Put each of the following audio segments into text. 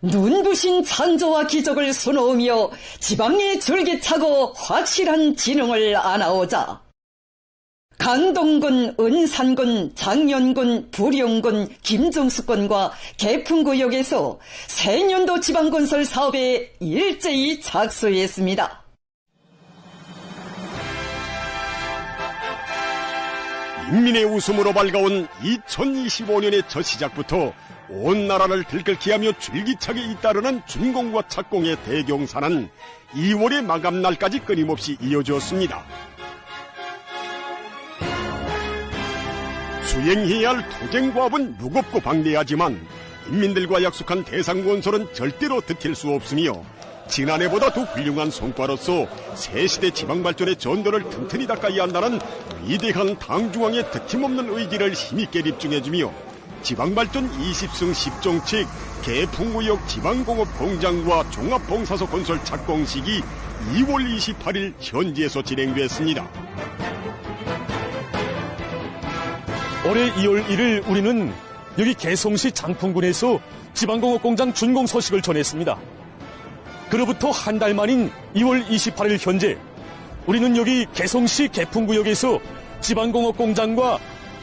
눈부신 창조와 기적을 수놓으며 지방에 줄기차고 확실한 진흥을 안아오자 강동군, 은산군, 장년군, 부령군, 김정수군과 개풍구역에서 새년도 지방건설 사업에 일제히 착수했습니다. 인민의 웃음으로 밝아온 2025년의 첫 시작부터 온 나라를 들끓게 하며 줄기차게 잇따르는 준공과 착공의 대경사는 2월의 마감날까지 끊임없이 이어졌습니다. 수행해야 할 투쟁과업은 무겁고 방대하지만 인민들과 약속한 대상건설은 절대로 들킬 수 없으며 지난해보다 더 훌륭한 성과로서 새시대 지방발전의 전도를 튼튼히 닦아야 한다는 위대한 당중앙의 드침없는 의지를 힘있게 입증해주며 지방발전 20승 10정책 개풍구역 지방공업공장과 종합봉사소 건설 착공식이 2월 28일 현지에서 진행됐습니다. 올해 2월 1일 우리는 여기 개성시 장풍군에서 지방공업공장 준공 소식을 전했습니다. 그로부터 한 달 만인 2월 28일 현재 우리는 여기 개성시 개풍구역에서 지방공업공장과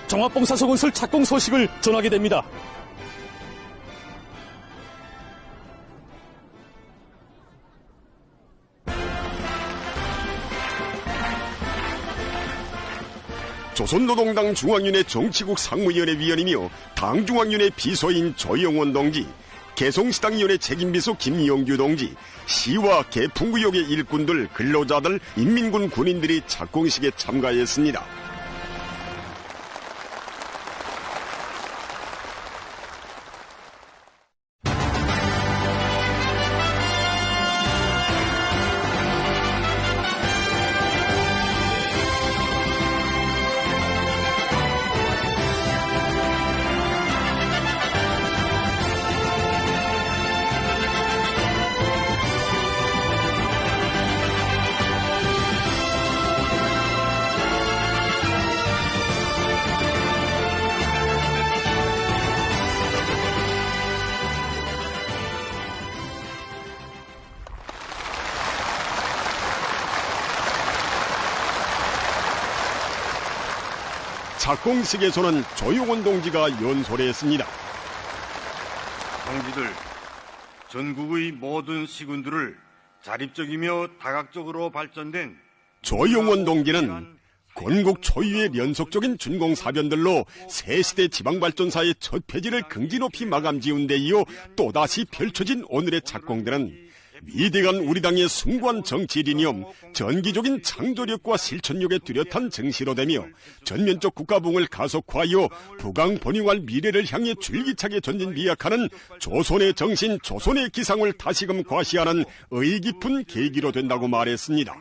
종합봉사소 건설 착공 소식을 전하게 됩니다. 조선노동당 중앙위원회 정치국 상무위원회 위원이며 당중앙위원회 비서인 조영원 동지, 개성시당위원회 책임비서 김영규 동지, 시와 개풍구역의 일꾼들, 근로자들, 인민군 군인들이 착공식에 참가했습니다. 착공식에서는 조용원 동지가 연설했습니다. 동지들, 전국의 모든 시군들을 자립적이며 다각적으로 발전된 조용원 동지는 건국 초유의 연속적인 준공사변들로 새시대 지방발전사의 첫 폐지를 긍지 높이 마감 지은 데 이어 또다시 펼쳐진 오늘의 착공들은 위대한 우리 당의 숭고한 정치리념, 전기적인 창조력과 실천력에 뚜렷한 증시로 되며 전면적 국가부흥을 가속화하여 부강번영할 미래를 향해 줄기차게 전진 미약하는 조선의 정신, 조선의 기상을 다시금 과시하는 의의 깊은 계기로 된다고 말했습니다.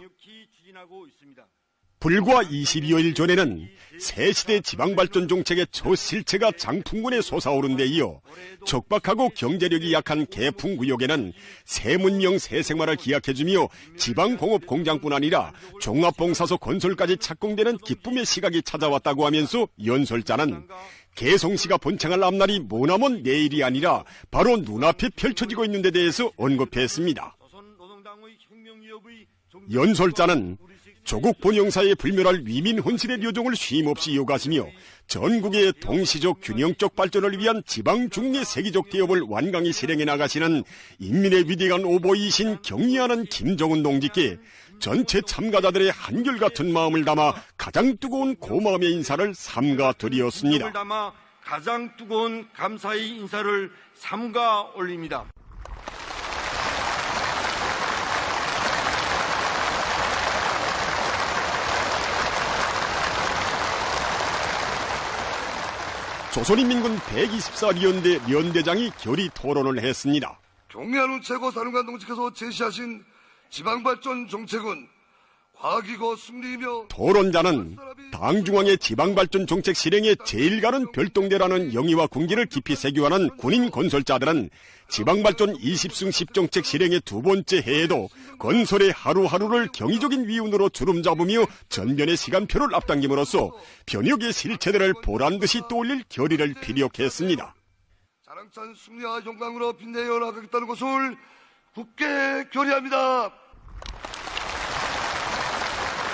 불과 22여일 전에는 새시대 지방발전 정책의 첫 실체가 장풍군에 솟아오른 데 이어 척박하고 경제력이 약한 개풍구역에는 새문명 새생활을 기약해주며 지방공업공장뿐 아니라 종합봉사소 건설까지 착공되는 기쁨의 시각이 찾아왔다고 하면서 연설자는 개성시가 번창할 앞날이 머나먼 내일이 아니라 바로 눈앞에 펼쳐지고 있는 데 대해서 언급했습니다. 연설자는 조국 번영사에 불멸할 위민 혼신의 료종을 쉼없이 이어가시며 전국의 동시적 균형적 발전을 위한 지방 중내 세계적 대업을 완강히 실행해 나가시는 인민의 위대한 오보이신 경의하는 김정은 동지께 전체 참가자들의 한결같은 마음을 담아 가장 뜨거운 고마움의 인사를 삼가 드렸습니다. 가장 뜨거운 감사의 인사를 삼가 올립니다. 조선인민군 124연대 연대장이 결의 토론을 했습니다. 경의하는 최고사령관 동지께서 제시하신 지방발전 정책은 과기고 승리이며 토론자는 당중앙의 지방발전 정책 실행에 제일 가는 별동대라는 영의와 군기를 깊이 새겨하는 군인 건설자들은 지방발전 20승 10정책 실행의 두 번째 해에도 건설의 하루하루를 경이적인 위운으로 주름잡으며 전면의 시간표를 앞당김으로써 변혁의 실체들을 보란듯이 떠올릴 결의를 피력했습니다. 가랑찬 승리와 영광으로 빛내어 나가겠다는 것을 굳게 결의합니다.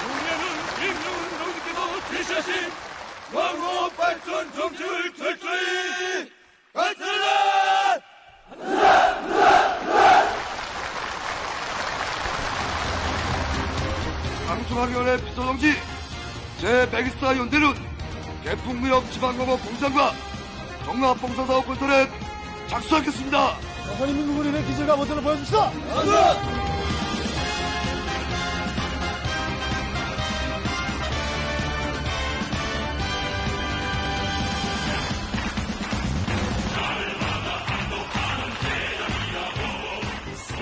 국민운동님께서 제시하신 광호 발전 정책을 철저히 관철하라! 방송학위원회 비서정지 제124 연대는 개풍무역 지방공업 공장과 종합봉사사업 건설에 착수하겠습니다. 조선인민국민의 기술과 모습을 보여줍시다!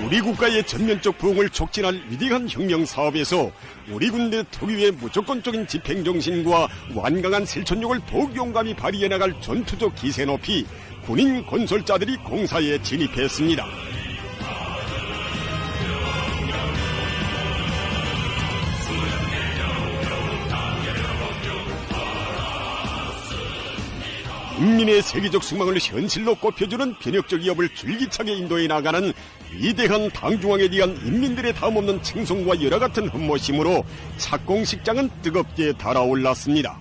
우리 국가의 전면적 부흥을 촉진할 위대한 혁명 사업에서 우리 군대 특유의 무조건적인 집행정신과 완강한 실천력을 더욱 용감히 발휘해 나갈 전투적 기세 높이 군인 건설자들이 공사에 진입했습니다. 인민의 세계적 승망을 현실로 꼽혀주는 변혁적 위협을 줄기차게 인도해 나가는 위대한 당중앙에 대한 인민들의 다음없는 칭송과 열화 같은 흠모심으로 착공식장은 뜨겁게 달아올랐습니다.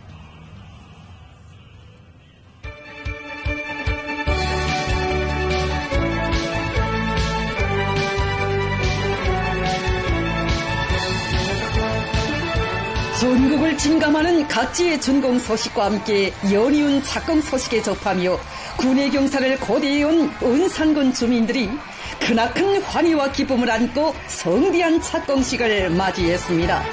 전국을 진감하는 각지의 준공 소식과 함께 연이은 착공 소식에 접하며 군의 경사를 고대해온 은산군 주민들이 크나큰 환희와 기쁨을 안고 성대한 착공식을 맞이했습니다.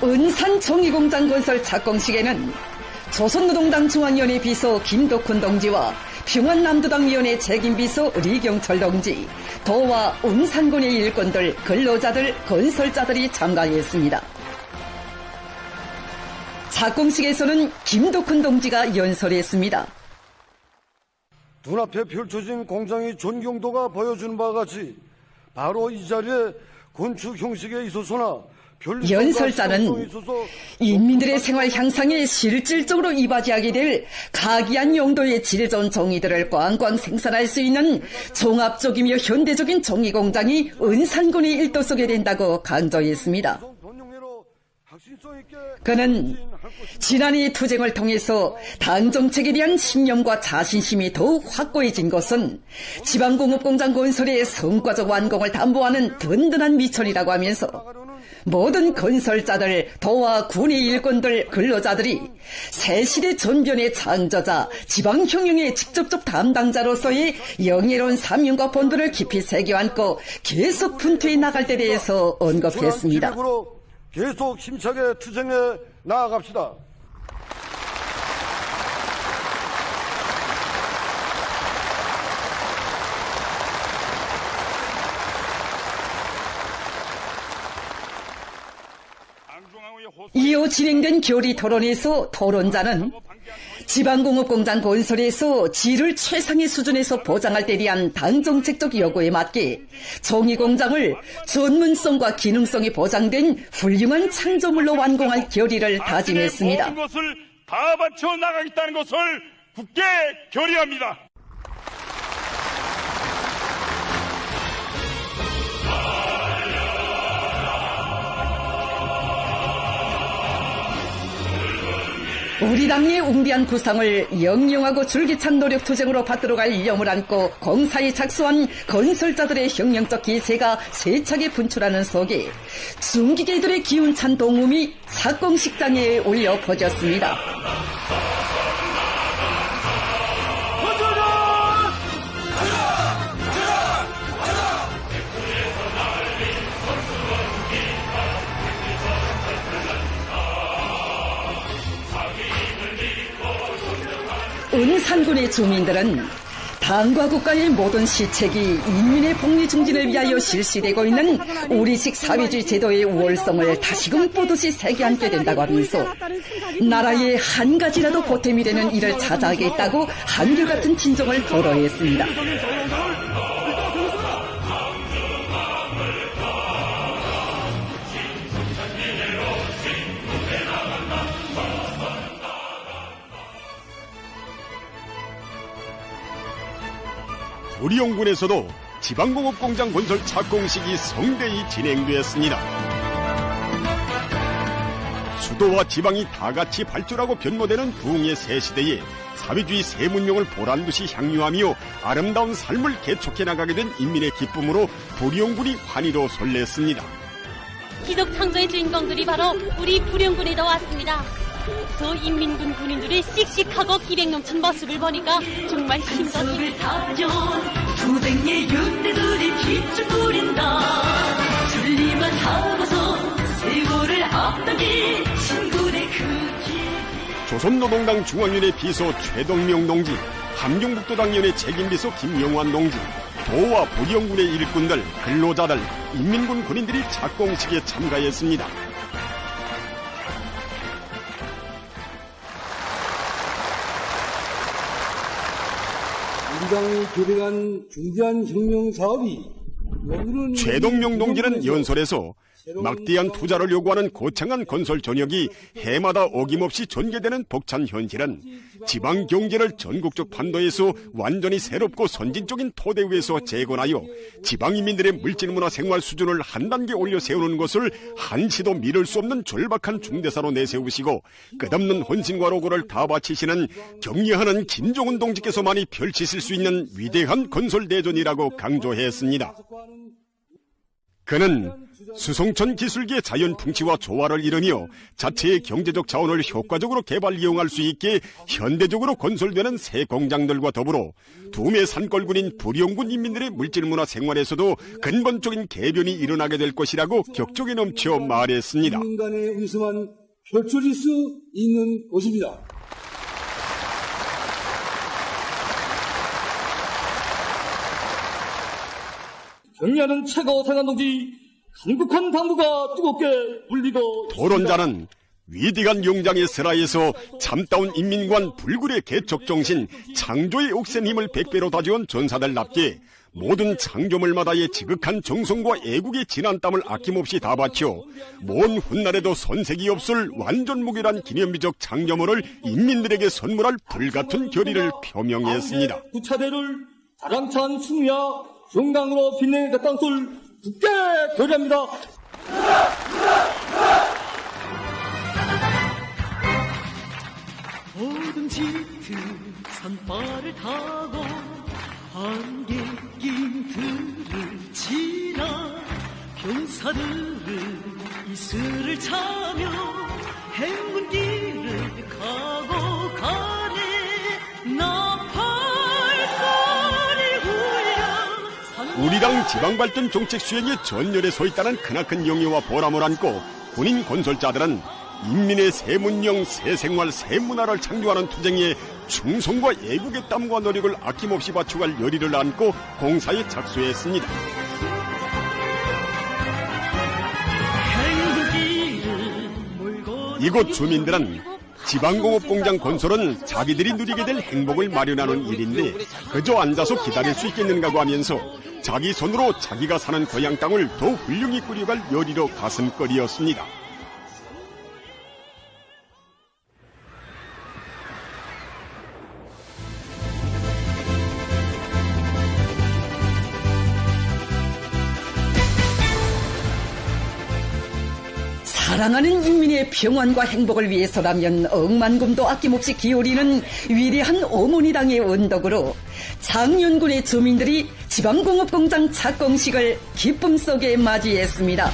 은산 정의공장 건설 착공식에는 조선노동당 중앙위원회 비서 김덕훈 동지와 평안남도당위원회 책임비서 리경철 동지, 도와 은산군의 일꾼들, 근로자들, 건설자들이 참가했습니다. 착공식에서는 김덕훈 동지가 연설했습니다. 눈앞에 펼쳐진 공장의 존경도가 보여주는 바와 같이 바로 이 자리에 건축 형식에 있어서나 연설자는 인민들의 생활 향상에 실질적으로 이바지하게 될 각이한 용도의 질 좋은 종이들을 꽝꽝 생산할 수 있는 종합적이며 현대적인 종이공장이 은산군의 일도 속에 된다고 강조했습니다. 그는 지난해 투쟁을 통해서 당 정책에 대한 신념과 자신심이 더욱 확고해진 것은 지방공업공장 건설의 성과적 완공을 담보하는 든든한 미천이라고 하면서 모든 건설자들, 도와 군의 일꾼들, 근로자들이 새시대 전변의 창조자, 지방혁명의 직접적 담당자로서의 영예로운 사명과 본분을 깊이 새겨안고 계속 분투해 나갈 때 대해서 언급했습니다. 계속 힘차게 투쟁해 나아갑시다. 이후 진행된 교리 토론에서 토론자는 지방공업공장 건설에서 질을 최상의 수준에서 보장할 때 대한 당 정책적 요구에 맞게 종이공장을 전문성과 기능성이 보장된 훌륭한 창조물로 완공할 결의를 다짐했습니다. 모든 것을 다 바쳐 나가겠다는 것을 굳게 결의합니다. 우리 당의 웅비한 구상을 영영하고 줄기찬 노력 투쟁으로 받들어갈 염을 안고 공사에 착수한 건설자들의 혁명적 기세가 세차게 분출하는 속에 중기계들의 기운찬 동음이 착공식장에 울려 퍼졌습니다. 은산군의 주민들은 당과 국가의 모든 시책이 인민의 복리 증진을 위하여 실시되고 있는 우리식 사회주의 제도의 우월성을 다시금 뽀듯이 새겨안게 된다고 하면서 나라의 한 가지라도 보탬이 되는 일을 찾아하겠다고 한결같은 진정을 토로했습니다. 부리용군에서도 지방공업공장 건설 착공식이 성대히 진행되었습니다. 수도와 지방이 다같이 발전하고 변모되는 부흥의 새 시대에 사회주의 세문명을 보란듯이 향유하며 아름다운 삶을 개척해 나가게 된 인민의 기쁨으로 부리용군이 환희로 설렜습니다. 기적 창조의 주인공들이 바로 우리 부리용군에도 왔습니다. 저 인민군 군인들의 씩씩하고 기백 넘친 모습을 보니까 정말 힘도 타죠. 투쟁의 윤대들이 빛을 뿌린다. 줄리만 하고서 세월을 앞당긴 친구의 그 조선노동당 중앙위원회 비서 최동명 동지, 함경북도당위원회 책임비서 김영환 동지, 도와 부리용군의 일꾼들, 근로자들, 인민군 군인들이 착공식에 참가했습니다. 우리 당이 계획한 중대한 혁명 사업이 최동명 동지는 연설에서 막대한 투자를 요구하는 거창한 건설 전역이 해마다 어김없이 전개되는 벅찬 현실은 지방 경제를 전국적 판도에서 완전히 새롭고 선진적인 토대 위에서 재건하여 지방인민들의 물질문화 생활 수준을 한 단계 올려 세우는 것을 한시도 미룰 수 없는 절박한 중대사로 내세우시고 끝없는 헌신과 노고를 다 바치시는 경리하는 김종은 동지께서만이 펼치실 수 있는 위대한 건설 대전이라고 강조했습니다. 그는 수송천 기술기의 자연 풍치와 조화를 이루며 자체의 경제적 자원을 효과적으로 개발 이용할 수 있게 현대적으로 건설되는 새 공장들과 더불어 두메 산골군인 부리용군 인민들의 물질문화 생활에서도 근본적인 개변이 일어나게 될 것이라고 격정에 넘쳐 말했습니다. 인간의 웃음만 펼쳐질 수 있는 곳입니다. 경리하는 최고 상한동지 강국한 당부가 뜨겁게 울리고 토론자는 위대한 용장의 슬하에서 참다운 인민관 불굴의 개척정신 창조의 억센 힘을 100배로 다져온 전사들답게 모든 창조물마다의 지극한 정성과 애국의 진한 땀을 아낌없이 다 바쳐 먼 훗날에도 손색이 없을 완전무결한 기념비적 창조물을 인민들에게 선물할 불같은 결의를 표명했습니다. 구차대를 자랑찬 숭야 영광으로 빛내겠다는 것을 굳게 결의합니다. 모든 짙은 산발을 타고 안개길들을 지나 병사들은 이슬을 차며 행군길을 가고 가네 우리당 지방발전 정책 수행에 전열에 서 있다는 크나큰 영예와 보람을 안고 군인 건설자들은 인민의 새 문명, 새 생활, 새 문화를 창조하는 투쟁에 충성과 애국의 땀과 노력을 아낌없이 바쳐갈 열의를 안고 공사에 착수했습니다. 이곳 주민들은 지방공업공장 건설은 자기들이 누리게 될 행복을 마련하는 일인데 그저 앉아서 기다릴 수 있겠는가고 하면서 자기 손으로 자기가 사는 고향 땅을 더 훌륭히 꾸려갈 열의로 가슴거리였습니다. 사랑하는 인민의 평안과 행복을 위해서라면 억만금도 아낌없이 기울이는 위대한 어머니당의 언덕으로 장윤군의 주민들이 지방공업공장 착공식을 기쁨 속에 맞이했습니다.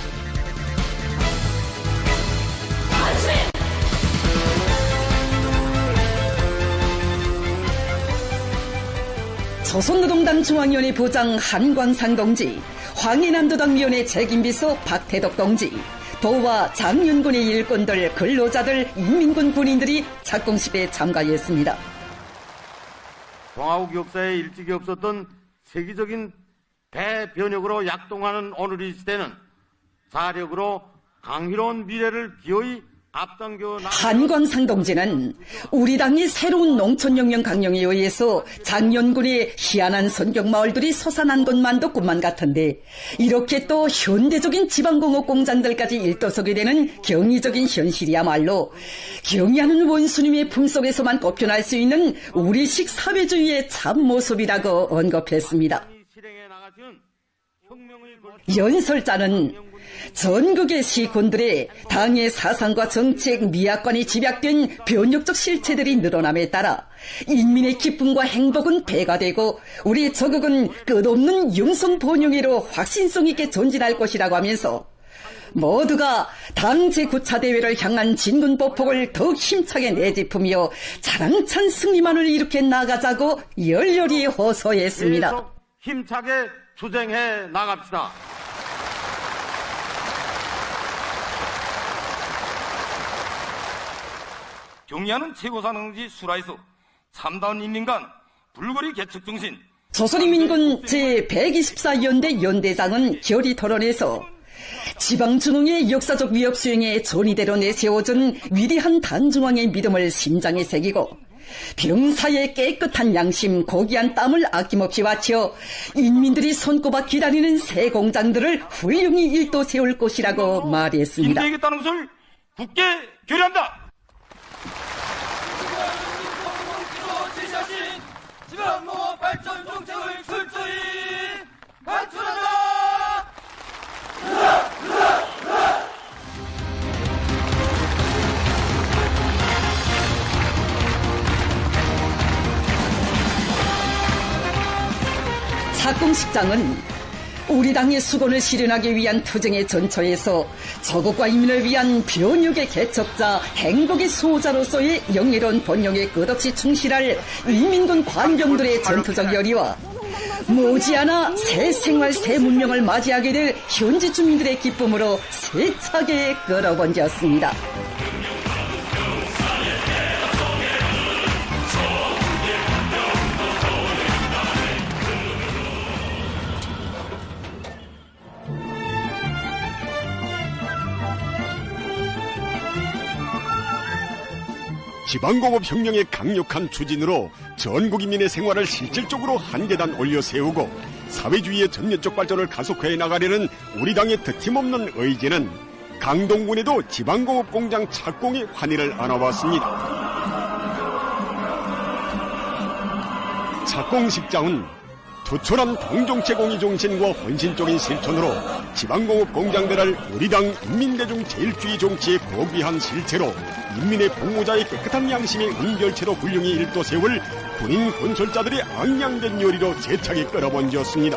조선노동당 중앙위원회 부장 한광상 동지, 황해남도당위원회 책임비서 박태덕 동지, 도와 장윤군의 일꾼들, 근로자들, 인민군 군인들이 착공식에 참가했습니다. 동아국 역사에 일찍이 없었던 세계적인 대변혁으로 약동하는 오늘 이 시대는 자력으로 강희로운 미래를 기어이 앞당겨 한광상 동지는 우리 당의 새로운 농촌혁명 강령에 의해서 장년군의 희한한 선경마을들이 솟아난 것만도 꿈만 같은데 이렇게 또 현대적인 지방공업 공장들까지 일도서게 되는 경이적인 현실이야말로 경의하는 원수님의 품속에서만 꼽혀날 수 있는 우리식 사회주의의 참모습이라고 언급했습니다. 연설자는 전국의 시군들의 당의 사상과 정책, 미학관이 집약된 변혁적 실체들이 늘어남에 따라 인민의 기쁨과 행복은 배가 되고 우리 조국은 끝없는 영성 번영회로 확신성 있게 전진할 것이라고 하면서 모두가 당 제9차 대회를 향한 진군 보폭을 더욱 힘차게 내짚으며 자랑찬 승리만을 일으켜 나가자고 열렬히 호소했습니다. 힘차게 투쟁해 나갑시다. 경의하는 최고사능지 수라이소 참다운 인민간 불거리 개척 정신 조선인민군 제124연대 연대장은 결의 토론에서 지방중흥의 역사적 위협 수행에 전이대로 내세워준 위대한 단중왕의 믿음을 심장에 새기고 병사의 깨끗한 양심, 고귀한 땀을 아낌없이 바쳐 인민들이 손꼽아 기다리는 새 공장들을 훌륭히 일도 세울 것이라고 말했습니다. 인대하겠다는 것을 굳게 결의한다. 지방공업 발전 정책을 철저히 발전한다. 착공식장은 우리 당의 수건을 실현하기 위한 투쟁의 전처에서 조국과 인민을 위한 변혁의 개척자, 행복의 수호자로서의 영예로운 본령에 끝없이 충실할 인민군 관병들의 전투적 열의와 머지않아 새 생활, 새 문명을 맞이하게 될 현지 주민들의 기쁨으로 세차게 끌어번졌습니다. 지방공업 혁명의 강력한 추진으로 전국 인민의 생활을 실질적으로 한 계단 올려 세우고 사회주의의 전면적 발전을 가속화해 나가려는 우리 당의 드팀없는 의지는 강동군에도 지방공업 공장 착공의 환희를 안아왔습니다. 착공식장은 투철한 동정체 공의 정신과 헌신적인 실천으로 지방공업 공장들을 우리 당 인민대중 제일주의 정치의 고귀한 실체로 인민의 복무자의 깨끗한 양심의 은결체로 훌륭히 일도 세울 군인 건설자들의 앙양된 요리로 세차게 끌어번졌습니다.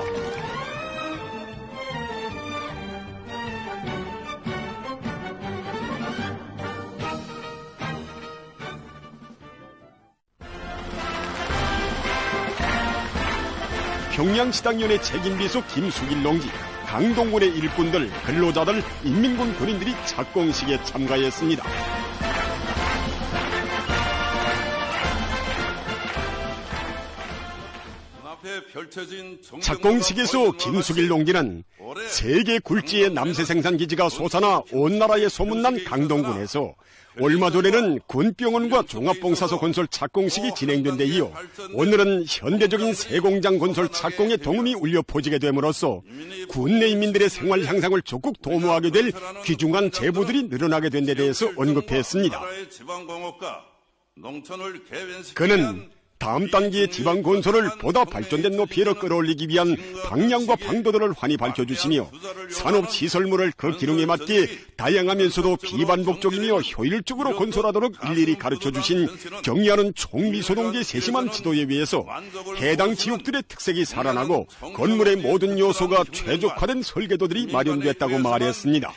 평양시당연의 책임비서 김수길 농지, 강동군의 일꾼들, 근로자들, 인민군 군인들이 착공식에 참가했습니다. 착공식에서 김수길 농지는 세계 굴지의 남새 생산기지가 솟아나 온 나라에 소문난 강동군에서 얼마 전에는 군병원과 종합봉사소 건설 착공식이 진행된 데 이어 오늘은 현대적인 새 공장 건설 착공의 동음이 울려 퍼지게 됨으로써 군내 인민들의 생활 향상을 적극 도모하게 될 귀중한 제보들이 늘어나게 된 데 대해서 언급했습니다. 그는 다음 단계의 지방 건설을 보다 발전된 높이로 끌어올리기 위한 방향과 방도들을 환히 밝혀주시며 산업시설물을 그 기능에 맞게 다양하면서도 비반복적이며 효율적으로 건설하도록 일일이 가르쳐주신 경의하는 총미소동계 세심한 지도에 의해서 해당 지역들의 특색이 살아나고 건물의 모든 요소가 최적화된 설계도들이 마련됐다고 말했습니다.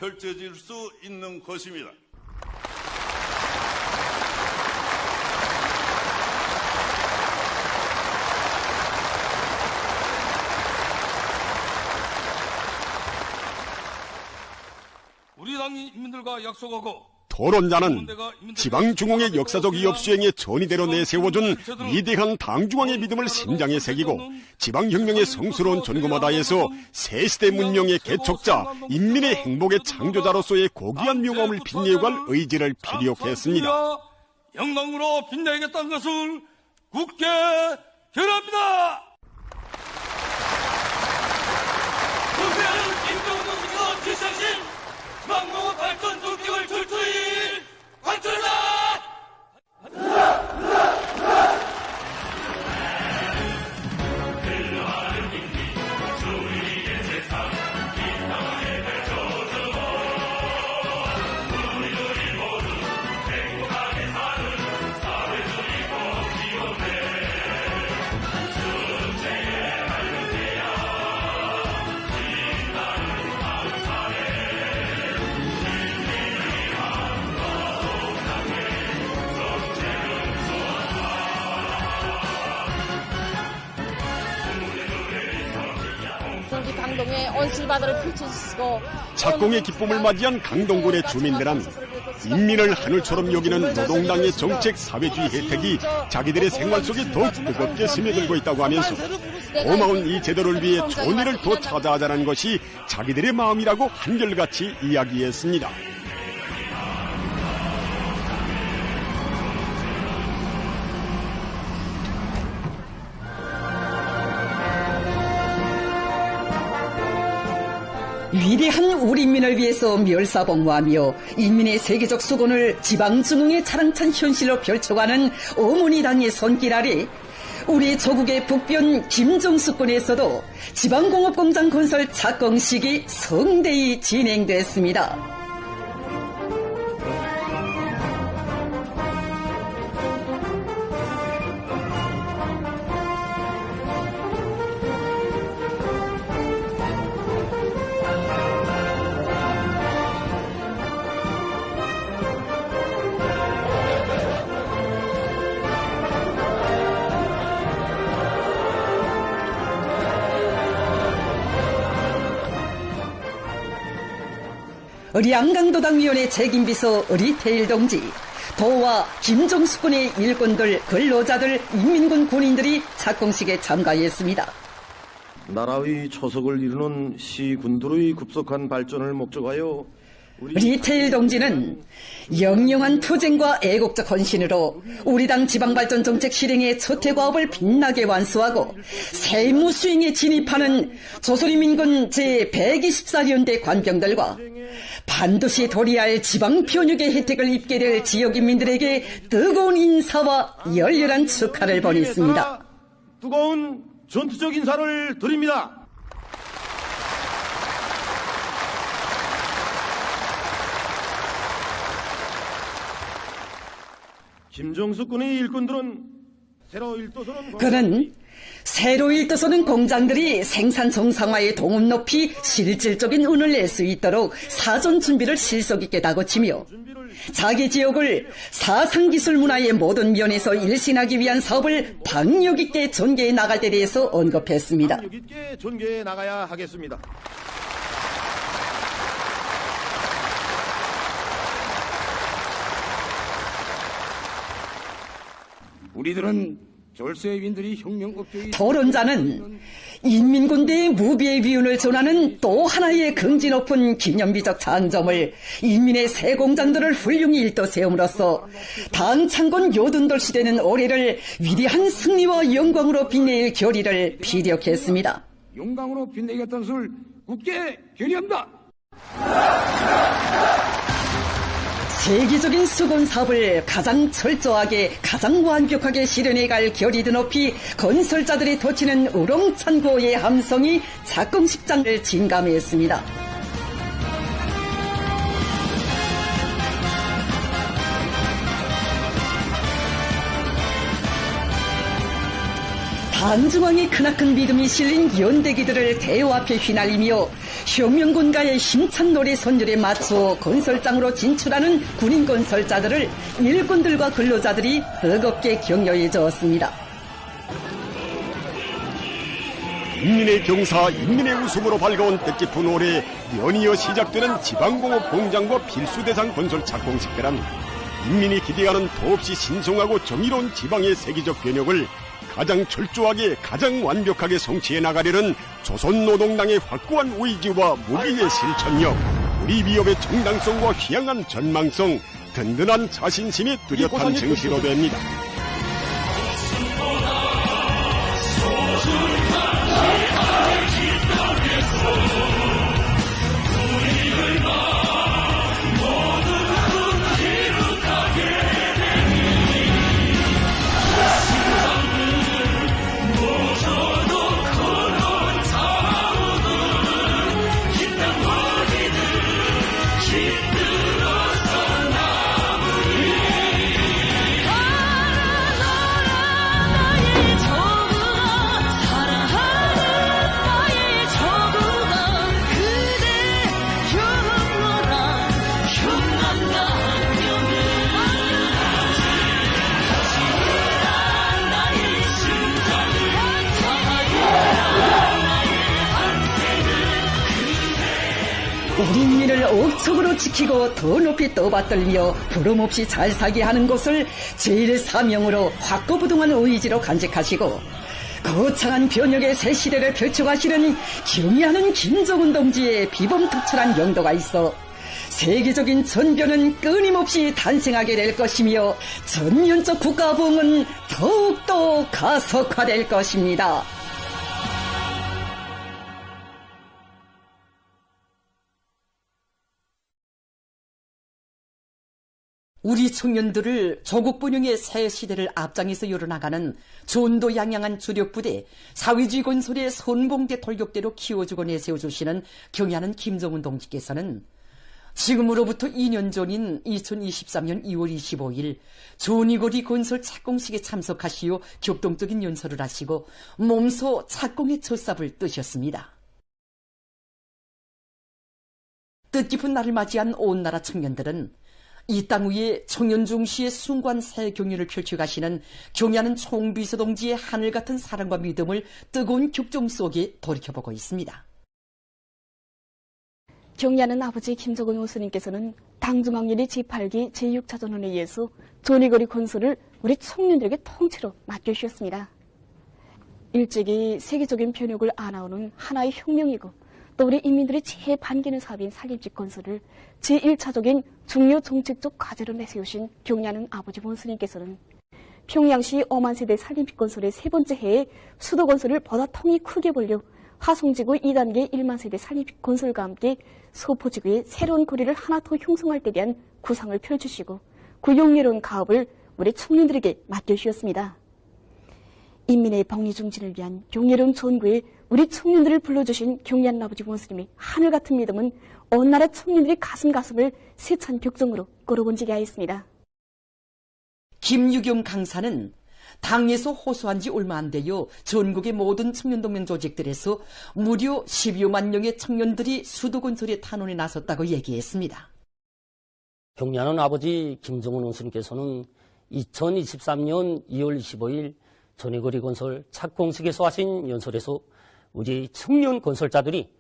우리 당 인민들과 약속하고 토론자는 지방중흥의 역사적 이업수행의 전이대로 내세워준 위대한 당중앙의 믿음을 심장에 새기고 지방혁명의 성스러운 전구마다에서 새시대 문명의 개척자, 인민의 행복의 창조자로서의 고귀한 명함을 빛내어갈 의지를 피력했습니다. 영광으로 빛내겠다는 것을 굳게 결합니다. 국회의원 김종국 지상신 지방공업 발전 정책을 철저히 관철한다. 강동의 온실바다를 펼쳐주시고 착공의 기쁨을 맞이한 강동군의 주민들은 인민을 하늘처럼 여기는 노동당의 정책 사회주의 혜택이 자기들의 생활 속에 더 뜨겁게 스며들고 있다고 하면서 고마운 이 제도를 위해 좋은 일을 더 찾아하자는 것이 자기들의 마음이라고 한결같이 이야기했습니다. 위대한 우리 인민을 위해서 멸사봉무하며 인민의 세계적 수건을 지방중흥의 차랑찬 현실로 펼쳐가는 어머니당의 손길 아래 우리 조국의 북변 김정수권에서도 지방공업공장 건설 착공식이 성대히 진행됐습니다. 양강도당위원회 책임비서 리테일 동지, 도와 김정수군의 일꾼들, 근로자들, 인민군 군인들이 착공식에 참가했습니다. 나라의 초석을 이루는 시군들의 급속한 발전을 목적하여 리테일 동지는 영영한 투쟁과 애국적 헌신으로 우리 당 지방발전 정책 실행의 초태과업을 빛나게 완수하고 세무 수행에 진입하는 조선인민군 제124연대 관병들과 반드시 도리할 지방 편육의 혜택을 입게 될 지역인민들에게 뜨거운 인사와 열렬한 축하를 보냈습니다. 뜨거운 전투적 인사를 드립니다. 김정수 군의 일꾼들은 그는 새로 일떠서는 공장들이 생산 정상화의 동업 높이 실질적인 운을 낼 수 있도록 사전 준비를 실속 있게 다고치며 자기 지역을 사상기술 문화의 모든 면에서 일신하기 위한 사업을 박력 있게 전개해 나갈 데 대해서 언급했습니다. 박력 있게 전개해 나가야 하겠습니다. 우리들은 절세인들이 혁명업계의 토론자는 인민군대의 무비의 비운을 전하는 또 하나의 긍지 높은 기념비적 장점을 인민의 새 공장들을 훌륭히 일떠 세움으로써 당 창건 요든돌 시대는 올해를 위대한 승리와 영광으로 빛낼 결의를 피력했습니다. 영광으로 빛내겠다는 것을 굳게 결의합니다. 세계적인 수건 사업을 가장 철저하게 가장 완벽하게 실현해갈 결의도 높이 건설자들이 돋치는 우렁찬 고의 함성이 착공식장을 진감했습니다. 당중앙의 크나큰 믿음이 실린 연대기들을 대호 앞에 휘날리며 혁명군가의 힘찬 노래 선율에 맞추어 건설장으로 진출하는 군인 건설자들을 일꾼들과 근로자들이 뜨겁게 격려해 주었습니다. 인민의 경사, 인민의 웃음으로 밝아온 뜻깊은 올해 연이어 시작되는 지방공업 공장과 필수대상 건설 착공식대란 인민이 기대하는 더없이 신성하고 정의로운 지방의 세계적 변혁을 가장 철저하게 가장 완벽하게 성취해 나가려는 조선노동당의 확고한 의지와 무기의 실천력, 우리 기업의 정당성과 희망한 전망성, 든든한 자신심이 뚜렷한 증시로 됩니다. 우리 인민을 억척으로 지키고 더 높이 떠받들며 부름없이 잘 살게 하는 것을 제일 사명으로 확고부동한 의지로 간직하시고 거창한 변혁의 새 시대를 펼쳐가시는 경의하는 김정은 동지의 비범특출한 용도가 있어 세계적인 전변은 끊임없이 탄생하게 될 것이며 전면적 국가부흥은 더욱더 가속화될 것입니다. 우리 청년들을 조국 번영의 새 시대를 앞장에서 열어나가는 전도양양한 주력부대 사회주의 건설의 선봉대 돌격대로 키워주고 내세워주시는 경의하는 김정은 동지께서는 지금으로부터 2년 전인 2023년 2월 25일 조니거리 건설 착공식에 참석하시어 격동적인 연설을 하시고 몸소 착공의 첫삽을 뜨셨습니다. 뜻깊은 날을 맞이한 온 나라 청년들은 이 땅 위에 청년 중시의 숭고한 새 경륜을 펼쳐가시는 경의하는 총비서 동지의 하늘 같은 사랑과 믿음을 뜨거운 격정 속에 돌이켜보고 있습니다. 경의하는 아버지 김정은 원수님께서는 당중앙일이 제8기 제6차전원에 의해서 조니거리 건설을 우리 청년들에게 통째로 맡겨주셨습니다. 일찍이 세계적인 변혁을 안아오는 하나의 혁명이고 또 우리 인민들이 제일 반기는 사업인 산림집 건설을 제1차적인 중요 정책적 과제로 내세우신 경의하는 아버지 원수님께서는 평양시 어만세대 산림집 건설의 세 번째 해에 수도 건설을 보다 통이 크게 벌려 화성지구 2단계 1만 세대 산림집 건설과 함께 서포지구의 새로운 거리를 하나 더 형성할 때 대한 구상을 펼치시고 그 용례로운 가업을 우리 청년들에게 맡겨주셨습니다. 인민의 복리중진을 위한 경례로운 전구에 우리 청년들을 불러주신 경의하는 아버지 원수님의 하늘같은 믿음은 온 나라 청년들의 가슴을 세찬 격정으로 끌어번지게 하였습니다. 김유경 강사는 당에서 호소한 지 얼마 안 되어 전국의 모든 청년동맹 조직들에서 무려 12만 명의 청년들이 수도건설의 탄원에 나섰다고 얘기했습니다. 경의하는 아버지 김정은 원수님께서는 2023년 2월 25일 조니거리 건설 착공식에서 하신 연설에서 우리 청년 건설자들이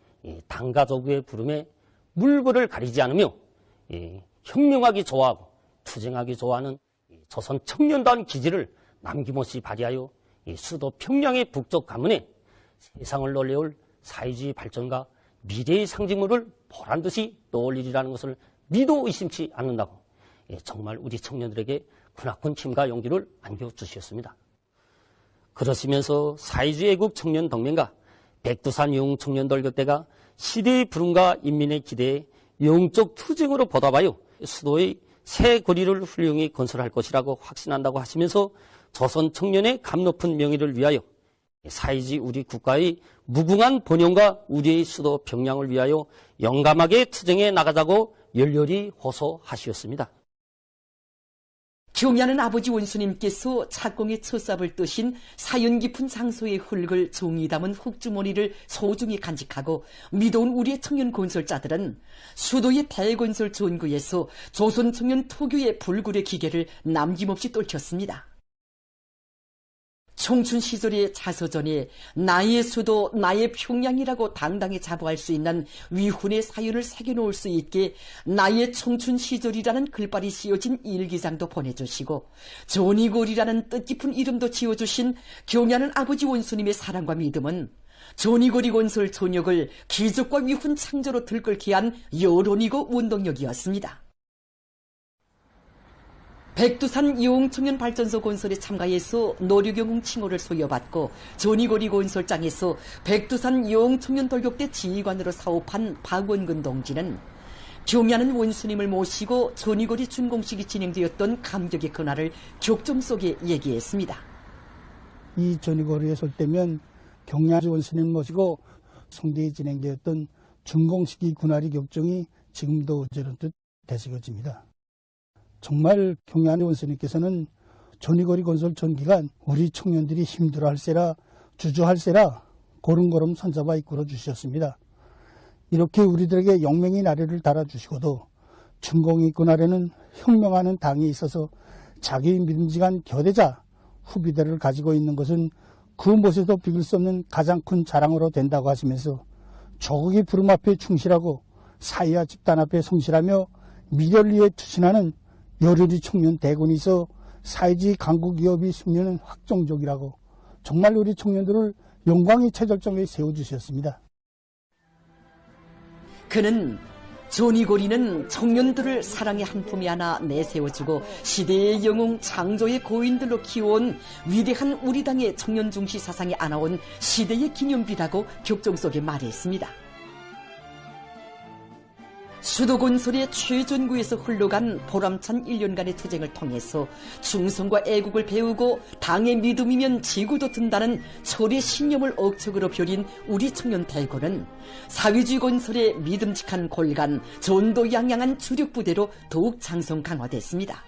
당가 조국의 부름에 물거를 가리지 않으며 혁명하기 좋아하고 투쟁하기 좋아하는 조선 청년다운 기질을 남김없이 발휘하여 수도 평양의 북쪽 가문에 세상을 놀래울 사회주의 발전과 미래의 상징물을 보란듯이 떠올리리라는 것을 믿어 의심치 않는다고 정말 우리 청년들에게 크나큰 힘과 용기를 안겨주셨습니다. 그러시면서 사회주의 애국 청년동맹과 백두산 영웅청년돌격대가 시대의 부름과 인민의 기대에 영적 투쟁으로 보답하여 수도의 새 거리를 훌륭히 건설할 것이라고 확신한다고 하시면서 조선 청년의 감높은 명예를 위하여 사회주의 우리 국가의 무궁한 번영과 우리의 수도 평양을 위하여 용감하게 투쟁해 나가자고 열렬히 호소하시었습니다. 경의하는 아버지 원수님께서 착공의 첫삽을 뜨신 사연 깊은 장소의 흙을 종이 담은 흙주머니를 소중히 간직하고 믿어온 우리의 청년 건설자들은 수도의 대건설 전구에서 조선 청년 특유의 불굴의 기계를 남김없이 떨쳤습니다. 청춘 시절의 자서전에 나의 수도 나의 평양이라고 당당히 자부할 수 있는 위훈의 사연을 새겨놓을 수 있게 나의 청춘 시절이라는 글발이 씌워진 일기장도 보내주시고 조니골이라는 뜻깊은 이름도 지어주신 경야는 아버지 원수님의 사랑과 믿음은 조니골이 건설 전역을 기적과 위훈 창조로 들끓게 한 여론이고 운동력이었습니다. 백두산 영웅청년발전소 건설에 참가해서 노류경ung 칭호를 소여받고 조니골이 건설장에서 백두산 영웅청년돌격대 지휘관으로 사업한 박원근 동지는 경야는 원수님을 모시고 조니골이 준공식이 진행되었던 감격의 그날을 격정 속에 얘기했습니다. 이 조니골에 설 때면 경야 원수님 모시고 성대에 진행되었던 준공식이 그날의 격정이 지금도 어제런듯 되새겨집니다. 정말 경야의 원수님께서는 조니골이 건설 전기간 우리 청년들이 힘들어할세라 주저할세라 고름고름 손잡아 이끌어 주셨습니다. 이렇게 우리들에게 영맹의 나래를 달아주시고도 준공이 그날에는 혁명하는 당이 있어서 자기 믿음직한 교대자 후비대를 가지고 있는 것은 그 무엇에도 비길 수 없는 가장 큰 자랑으로 된다고 하시면서 조국의 부름 앞에 충실하고 사회와 집단 앞에 성실하며 미래를 위해 투신하는 여류리 청년 대군이서 사회주의 강국기업이 승리는 확정적이라고 정말 우리 청년들을 영광의 최절정에 세워주셨습니다. 그는 조니골이는 청년들을 사랑의 한 품에 안아 내세워주고 시대의 영웅 창조의 고인들로 키워온 위대한 우리 당의 청년 중시 사상에 안아온 시대의 기념비라고 격정 속에 말했습니다. 수도 건설의 최전구에서 흘러간 보람찬 1년간의 투쟁을 통해서 충성과 애국을 배우고 당의 믿음이면 지구도 든다는 철의 신념을 억척으로 벼린 우리 청년 대군은 사회주의 건설의 믿음직한 골간, 전도양양한 주력부대로 더욱 장성 강화됐습니다.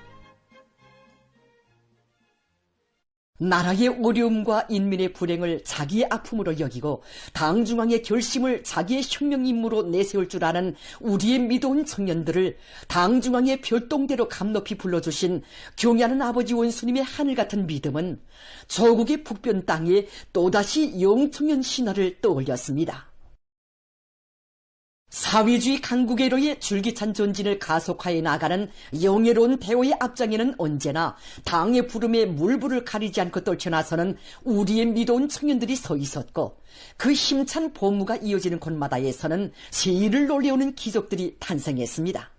나라의 어려움과 인민의 불행을 자기의 아픔으로 여기고 당중앙의 결심을 자기의 혁명 임무로 내세울 줄 아는 우리의 믿어온 청년들을 당중앙의 별동대로 감높이 불러주신 경야는 아버지 원수님의 하늘같은 믿음은 조국의 북변 땅에 또다시 영청년 신화를 떠올렸습니다. 사회주의 강국애로의 줄기찬 전진을 가속화해 나가는 영예로운 대호의 앞장에는 언제나 당의 부름에 물불을 가리지 않고 떨쳐나서는 우리의 믿어온 청년들이 서 있었고 그 힘찬 보무가 이어지는 곳마다에서는 세일을 놀려오는 기적들이 탄생했습니다.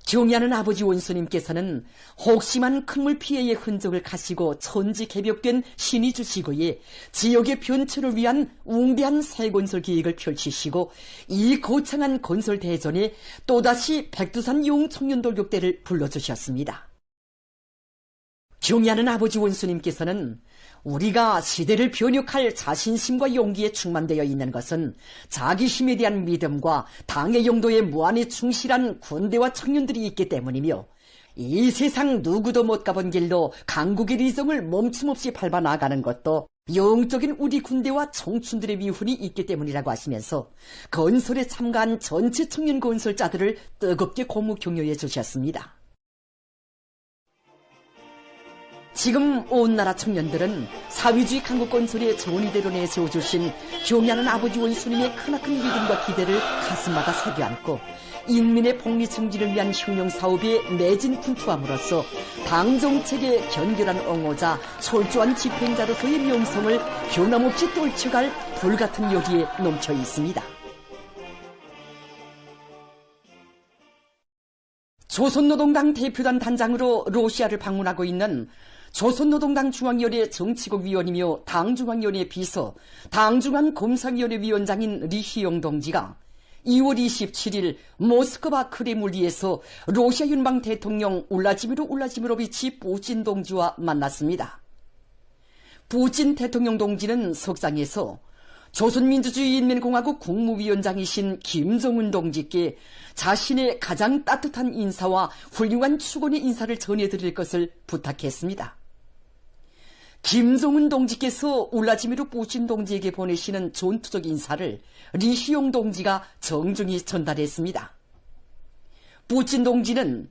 경야는 아버지 원수님께서는 혹심한 큰물 피해의 흔적을 가시고 천지개벽된 신이 주시고에 지역의 변천을 위한 웅대한 새건설 계획을 펼치시고 이 거창한 건설 대전에 또다시 백두산 영웅청년돌격대를 불러주셨습니다. 경야는 아버지 원수님께서는 우리가 시대를 변혁할 자신심과 용기에 충만되어 있는 것은 자기 힘에 대한 믿음과 당의 용도에 무한히 충실한 군대와 청년들이 있기 때문이며 이 세상 누구도 못 가본 길로 강국의 리정을 멈춤없이 밟아 나가는 것도 영적인 우리 군대와 청춘들의 위훈이 있기 때문이라고 하시면서 건설에 참가한 전체 청년 건설자들을 뜨겁게 고무 격려해 주셨습니다. 지금 온 나라 청년들은 사회주의 강국 건설의 전위대로 내세워주신 경야는 아버지 원수님의 크나큰 믿음과 기대를 가슴마다 새겨안고 인민의 복리 증진을 위한 혁명사업에 매진 분투함으로써 당정책의 견결한 옹호자, 철저한 집행자로서의 명성을 변함없이 떨쳐갈 불같은 열의에 넘쳐 있습니다. 조선노동당 대표단 단장으로 러시아를 방문하고 있는 조선노동당 중앙위원회 정치국 위원이며 당중앙위원회 비서, 당중앙검사위원회 위원장인 리희용 동지가 2월 27일 모스크바 크레물리에서 러시아 연방 대통령 울라지미로비치 푸틴 동지와 만났습니다. 푸틴 대통령 동지는 석상에서 조선민주주의인민공화국 국무위원장이신 김정은 동지께 자신의 가장 따뜻한 인사와 훌륭한 축원의 인사를 전해드릴 것을 부탁했습니다. 김정은 동지께서 울라지미르 푸틴 동지에게 보내시는 전투적 인사를 리희용 동지가 정중히 전달했습니다. 푸틴 동지는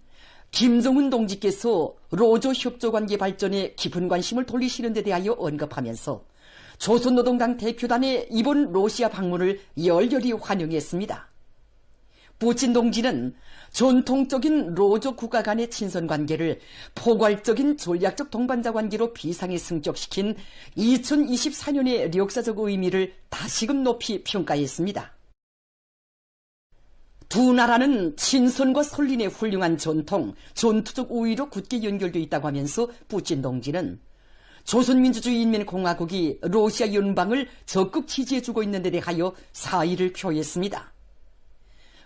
김정은 동지께서 로조 협조관계 발전에 깊은 관심을 돌리시는 데 대하여 언급하면서 조선노동당 대표단의 이번 러시아 방문을 열렬히 환영했습니다. 푸친 동지는 전통적인 로조 국가 간의 친선 관계를 포괄적인 전략적 동반자 관계로 비상에 승격시킨 2024년의 역사적 의미를 다시금 높이 평가했습니다. 두 나라는 친선과 설린의 훌륭한 전통, 전투적 우위로 굳게 연결되어 있다고 하면서 푸친 동지는 조선민주주의인민공화국이 러시아 연방을 적극 지지해주고 있는 데 대하여 사의를 표했습니다.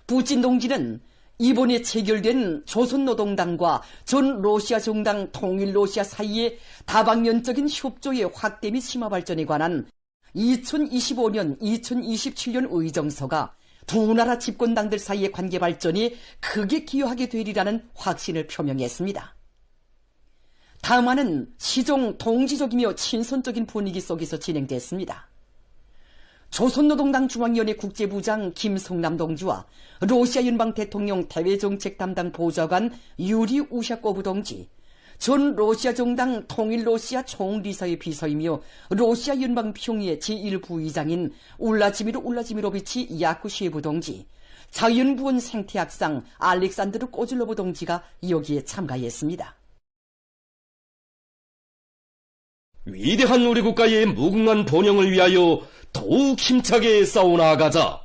푸친 동지는 이번에 체결된 조선노동당과 전 러시아 정당 통일러시아 사이의 다방면적인 협조의 확대 및 심화 발전에 관한 2025년, 2027년 의정서가 두 나라 집권당들 사이의 관계 발전이 크게 기여하게 되리라는 확신을 표명했습니다. 담화는 시종 동지적이며 친선적인 분위기 속에서 진행됐습니다. 조선노동당 중앙위원회 국제부장 김성남 동지와 러시아 연방 대통령 대외정책 담당 보좌관 유리 우샤코브 동지, 전 러시아 정당 통일러시아 총리사의 비서이며 러시아 연방 평의회 제1부의장인 울라지미르 울라지미로비치 야쿠시에브 동지, 자연부원 생태학상 알렉산드르 꼬즐로브 동지가 여기에 참가했습니다. 위대한 우리 국가의 무궁한 번영을 위하여 더욱 힘차게 싸워나가자.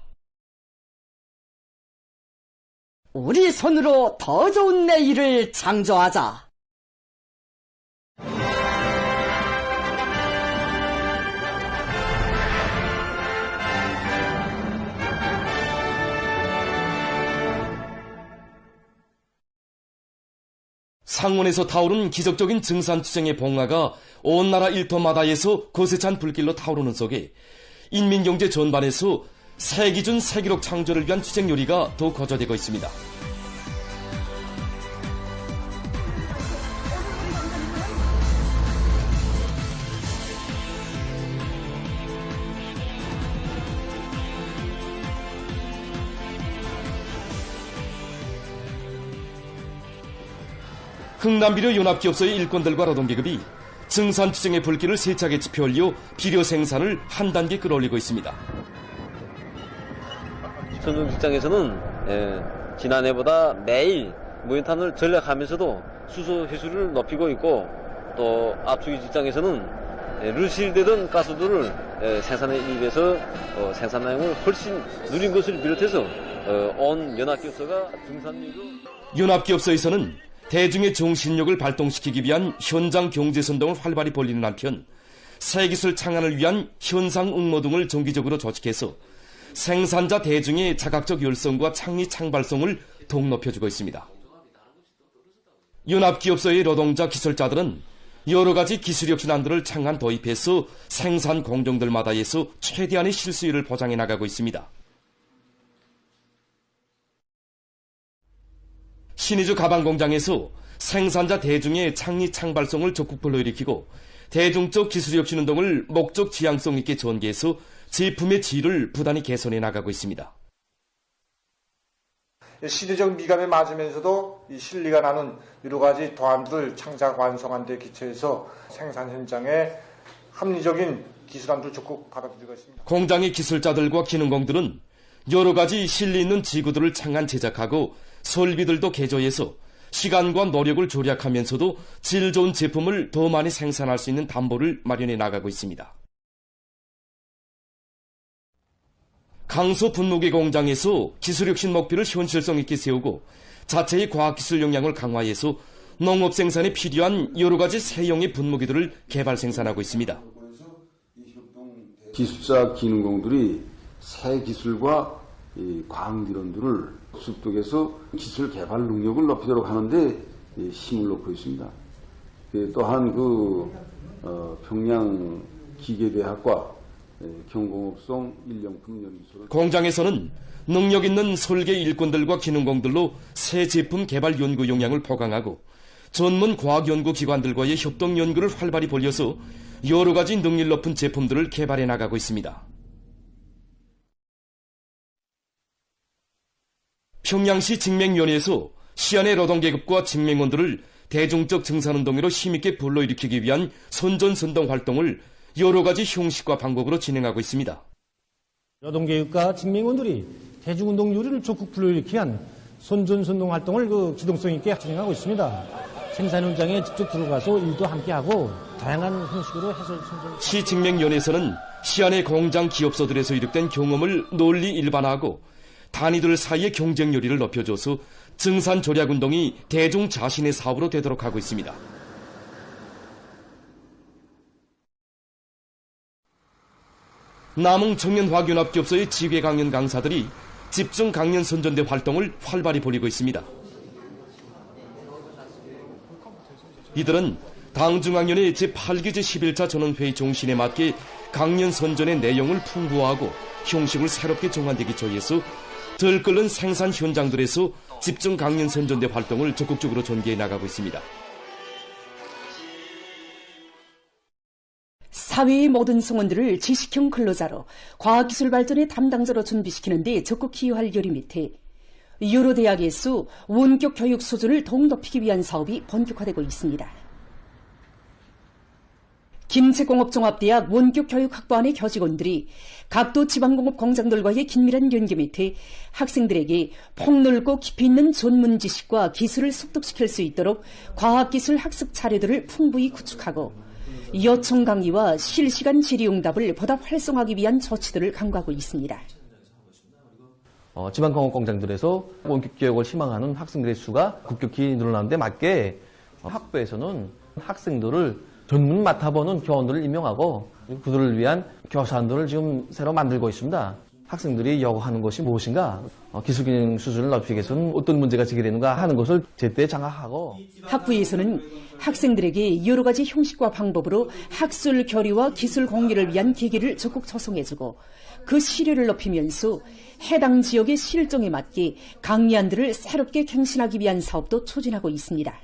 우리 손으로 더 좋은 내일을 창조하자. 상원에서 타오른 기적적인 증산투쟁의 봉화가 온 나라 일터마다에서 거세 찬 불길로 타오르는 속에 인민경제 전반에서 새 기준 새 기록 창조를 위한 투쟁 요리가 더 거저되고 있습니다. 흥남비료 연합기업소의 일꾼들과 노동계급이 증산투쟁의 불길을 세차게 지펴올려 비료 생산을 한 단계 끌어올리고 있습니다. 전용 직장에서는 지난해보다 매일 무연탄을 전략하면서도 수소 회수를 높이고 있고, 또 압축유 직장에서는 루실되던 가스들을 생산에 입에서 생산량을 훨씬 누린 것을 비롯해서 온 연합기업소가 증산률로 연합기업소에서는 대중의 정신력을 발동시키기 위한 현장 경제선동을 활발히 벌이는 한편 새 기술 창안을 위한 현상 응모 등을 정기적으로 조직해서 생산자 대중의 자각적 열성과 창의 창발성을 더욱 높여주고 있습니다. 연합기업소의 노동자 기술자들은 여러 가지 기술력 신안들을 창안 도입해서 생산 공정들마다에서 최대한의 실수율을 보장해 나가고 있습니다. 신의주 가방공장에서 생산자 대중의 창의 창발성을 적극 불러일으키고 대중적 기술력 신운동을 목적 지향성 있게 전개해서 제품의 질을 부단히 개선해 나가고 있습니다. 시대적 미감에 맞으면서도 이 실리가 나는 여러 가지 도안들을 창작 완성한 데 기초해서 생산 현장에 합리적인 기술안들을 적극 받아들이고 있습니다. 공장의 기술자들과 기능공들은 여러 가지 실리 있는 지구들을 창안 제작하고 설비들도 개조해서 시간과 노력을 절약하면서도 질 좋은 제품을 더 많이 생산할 수 있는 담보를 마련해 나가고 있습니다. 강서 분무기 공장에서 기술혁신 목표를 현실성 있게 세우고 자체의 과학기술 역량을 강화해서 농업 생산에 필요한 여러 가지 새형의 분무기들을 개발 생산하고 있습니다. 기술자 기능공들이 새 기술과 과학이론들을 습득해서 기술 개발 능력을 높이도록 하는데 힘을 놓고 있습니다. 또한 평양 기계대학과 경공업성 일용품 연구소를 공장에서는 능력 있는 설계 일꾼들과 기능공들로 새 제품 개발 연구 역량을 포강하고 전문 과학연구기관들과의 협동 연구를 활발히 벌여서 여러 가지 능률 높은 제품들을 개발해 나가고 있습니다. 평양시 직맹위원회에서 시안의 노동계급과 직맹원들을 대중적 증산운동으로 힘있게 불러일으키기 위한 선전선동 활동을 여러 가지 형식과 방법으로 진행하고 있습니다. 노동계급과 직맹원들이 대중운동 요리를 적극 불러일으키기 위한 선전선동 활동을 기동성 있게 진행하고 있습니다. 생산 현장에 직접 들어가서 일도 함께하고 다양한 형식으로 해설 선전. 시직맹위원회에서는 시안의 공장 기업소들에서 이룩된 경험을 널리 일반화하고 단위들 사이의 경쟁률을 높여줘서 증산 절약운동이 대중 자신의 사업으로 되도록 하고 있습니다. 남흥 청년화교납기업소의 지휘 강연 강사들이 집중 강연 선전대 활동을 활발히 벌이고 있습니다. 이들은 당중앙위원회 제8기 제11차 전원회의 정신에 맞게 강연 선전의 내용을 풍부화하고 형식을 새롭게 정한되기 조위해서 들끓는 생산 현장들에서 집중 강연 선전대 활동을 적극적으로 전개해 나가고 있습니다. 사회의 모든 성원들을 지식형 근로자로 과학기술 발전의 담당자로 준비시키는 데 적극 기여할 요리 밑에 여러 대학에서 원격 교육 수준을 더욱 높이기 위한 사업이 본격화되고 있습니다. 김제공업종합대학 원격교육학부안의 교직원들이 각도 지방공업 공장들과의 긴밀한 연계 밑에 학생들에게 폭넓고 깊이 있는 전문 지식과 기술을 습득시킬 수 있도록 과학기술 학습 자료들을 풍부히 구축하고 요청 강의와 실시간 질의응답을 보다 활성화하기 위한 조치들을 강구하고 있습니다. 지방공업 공장들에서 원격교육을 희망하는 학생들의 수가 급격히 늘어나는 데 맞게 학부에서는 학생들을 전문 맡아보는 교원들을 임명하고 그들을 위한 교사안들을 지금 새로 만들고 있습니다. 학생들이 요구하는 것이 무엇인가, 기술기능 수준을 높이기 위해서는 어떤 문제가 제기되는가 하는 것을 제때 장악하고. 학부에서는 학생들에게 여러 가지 형식과 방법으로 학술 교류와 기술 공유를 위한 기기를 적극 조성해주고 그 실효를 높이면서 해당 지역의 실정에 맞게 강의안들을 새롭게 갱신하기 위한 사업도 추진하고 있습니다.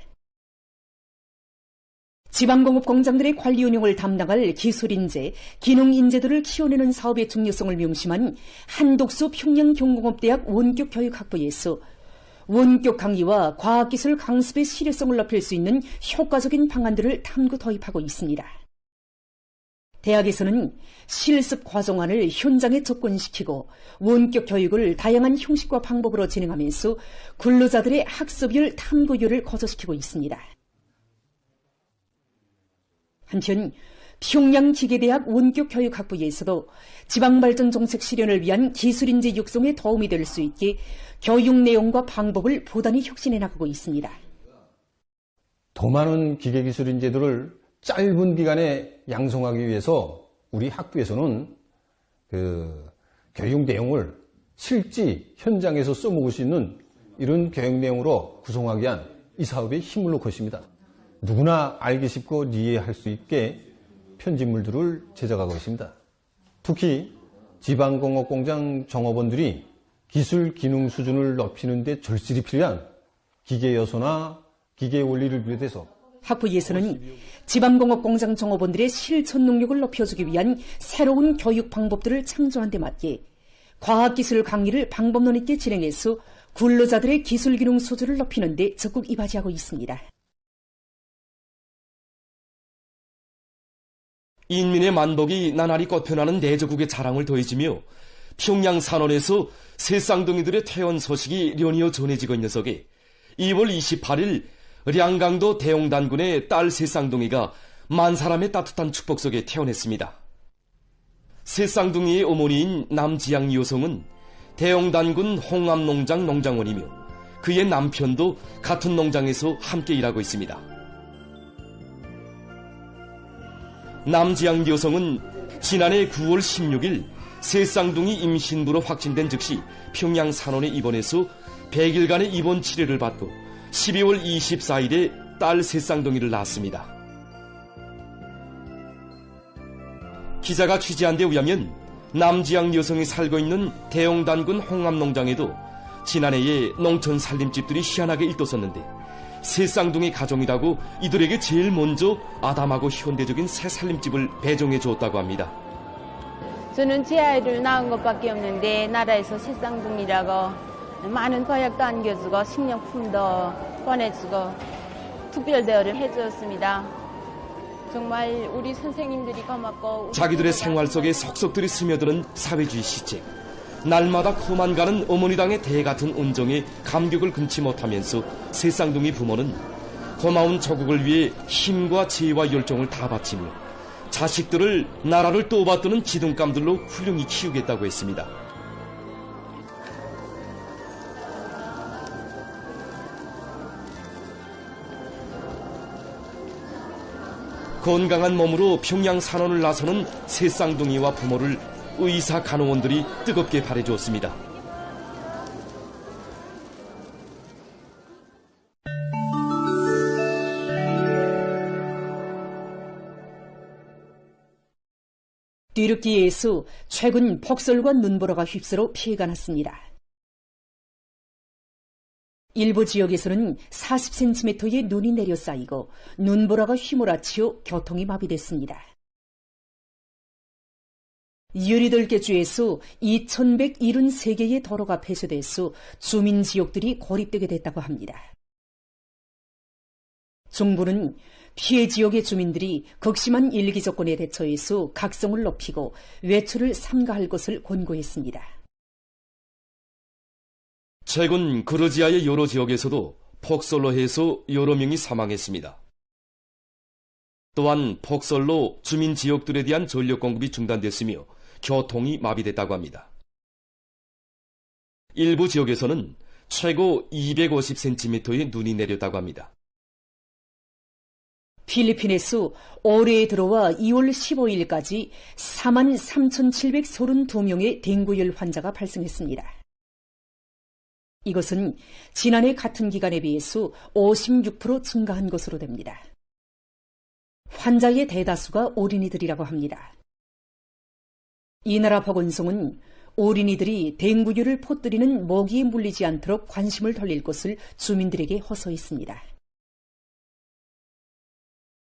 지방공업 공장들의 관리 운영을 담당할 기술인재, 기능인재들을 키워내는 사업의 중요성을 명심한 한독수 평양경공업대학 원격교육학부에서 원격 강의와 과학기술 강습의 실효성을 높일 수 있는 효과적인 방안들을 탐구 도입하고 있습니다. 대학에서는 실습 과정안을 현장에 접근시키고 원격 교육을 다양한 형식과 방법으로 진행하면서 근로자들의 학습율, 탐구율을 거저시키고 있습니다. 한편 평양기계대학 원격교육학부에서도 지방발전 정책 실현을 위한 기술인재 육성에 도움이 될 수 있게 교육 내용과 방법을 부단히 혁신해 나가고 있습니다. 더 많은 기계기술인재들을 짧은 기간에 양성하기 위해서 우리 학부에서는 교육 내용을 실제 현장에서 써먹을 수 있는 이런 교육 내용으로 구성하기 위한 이 사업에 힘을 놓고 있습니다. 누구나 알기 쉽고 이해할 수 있게 편집물들을 제작하고 있습니다. 특히 지방공업공장 종업원들이 기술 기능 수준을 높이는 데 절실히 필요한 기계 요소나 기계 원리를 비롯해서 학부에서는 지방공업공장 종업원들의 실천 능력을 높여주기 위한 새로운 교육 방법들을 창조한 데 맞게 과학기술 강의를 방법론 있게 진행해서 근로자들의 기술 기능 수준을 높이는 데 적극 이바지하고 있습니다. 인민의 만복이 나날이 꽃펴나는 내조국의 자랑을 더해지며 평양 산원에서 새 쌍둥이들의 퇴원 소식이 연이어 전해지고 있는 속에 2월 28일 량강도 대용단군의 딸 새 쌍둥이가 만 사람의 따뜻한 축복 속에 태어났습니다. 새 쌍둥이의 어머니인 남지양 여성은 대용단군 홍암농장 농장원이며 그의 남편도 같은 농장에서 함께 일하고 있습니다. 남지양 여성은 지난해 9월 16일 새 쌍둥이 임신부로 확진된 즉시 평양 산원에 입원해서 100일간의 입원 치료를 받고 12월 24일에 딸 새 쌍둥이를 낳았습니다. 기자가 취재한 데 의하면 남지양 여성이 살고 있는 대용단군 홍암농장에도 지난해에 농촌 살림집들이 희한하게 일떴었는데 새 쌍둥이 가정이라고 이들에게 제일 먼저 아담하고 현대적인 새 살림집을 배정해 주었다고 합니다. 저는 제 아이를 낳은 것밖에 없는데 나라에서 새 쌍둥이라고 많은 거액도 안겨주고 식료품도 보내주고 특별 대우를 해주었습니다. 정말 우리 선생님들이 고맙고 자기들의 생활 속에 속속들이 스며드는 사회주의 시책. 날마다 코만 가는 어머니당의 대같은 온정에 감격을 금치 못하면서 새쌍둥이 부모는 고마운 조국을 위해 힘과 지혜와 열정을 다 바치며 자식들을 나라를 떠받드는 지둥감들로 훌륭히 키우겠다고 했습니다. 건강한 몸으로 평양 산원을 나서는 새쌍둥이와 부모를 의사 간호원들이 뜨겁게 바래주었습니다. 뒤늦기 예수 최근 폭설과 눈보라가 휩쓸어 피해가 났습니다. 일부 지역에서는 40cm의 눈이 내려 쌓이고 눈보라가 휘몰아치어 교통이 마비됐습니다. 유리들개 주에서 2173개의 도로가 폐쇄돼서 주민 지역들이 고립되게 됐다고 합니다. 정부는 피해 지역의 주민들이 극심한 일기 조건에 대처해서 각성을 높이고 외출을 삼가할 것을 권고했습니다. 최근 그루지아의 여러 지역에서도 폭설로 해서 여러 명이 사망했습니다. 또한 폭설로 주민 지역들에 대한 전력 공급이 중단됐으며 교통이 마비됐다고 합니다. 일부 지역에서는 최고 250cm의 눈이 내렸다고 합니다. 필리핀에서 올해에 들어와 2월 15일까지 43,732명의 댕구열 환자가 발생했습니다. 이것은 지난해 같은 기간에 비해서 56% 증가한 것으로 됩니다. 환자의 대다수가 어린이들이라고 합니다. 이 나라 보건성은 어린이들이 댕구열을 퍼뜨리는 모기에 물리지 않도록 관심을 돌릴 것을 주민들에게 호소했습니다.